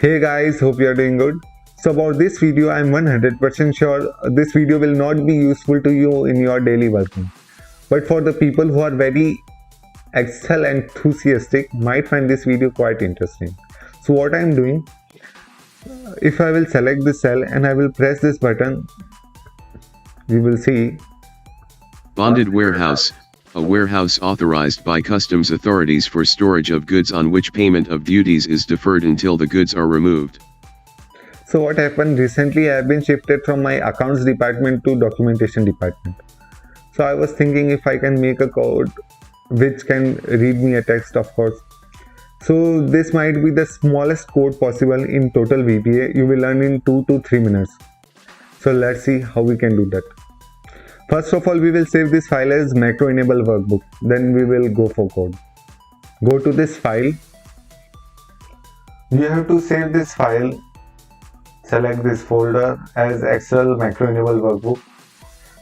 Hey guys, hope you are doing good. So about this video, I'm 100% sure this video will not be useful to you in your daily working. But for the people who are very Excel enthusiastic might find this video quite interesting. So what I'm doing, if I will select this cell and I will press this button, you will see Bonded warehouse, a warehouse authorized by customs authorities for storage of goods on which payment of duties is deferred until the goods are removed. So what happened recently, I have been shifted from my accounts department to documentation department. So I was thinking if I can make a code which can read me a text, of course. So this might be the smallest code possible in total VBA. You will learn in 2 to 3 minutes. So let's see how we can do that. First of all, we will save this file as macro enable workbook. Then we will go for code. Go to this file. You have to save this file. Select this folder as Excel macro enable workbook.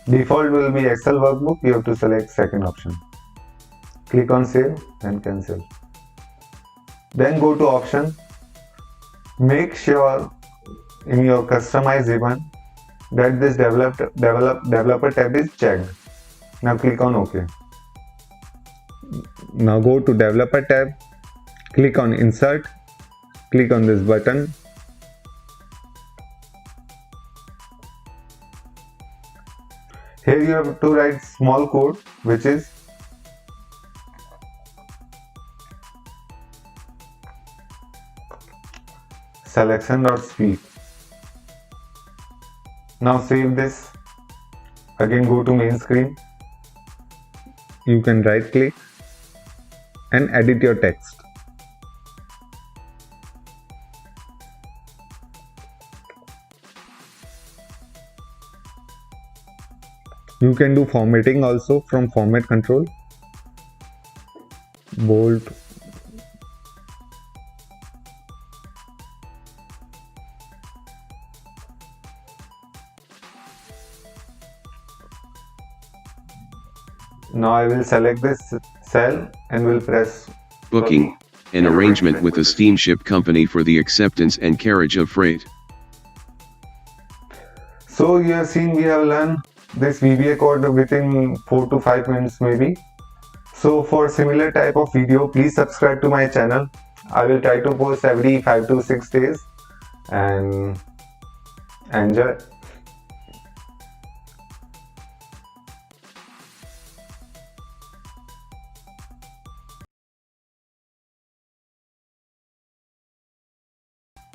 Default will be Excel workbook. You have to select second option. Click on save and cancel. Then go to option. Make sure in your customize event that this developer tab is checked. Now click on OK. Now go to developer tab, click on insert, click on this button. Here you have to write small code, which is selection.speed. Now save this. Again go to main screen. You can right click and edit your text. You can do formatting also from format control. Bold. Now I will select this cell and will press Booking, an arrangement with a steamship company for the acceptance and carriage of freight. So you have seen we have learned this VBA code within 4 to 5 minutes maybe. So for similar type of video, please subscribe to my channel. I will try to post every 5 to 6 days and enjoy.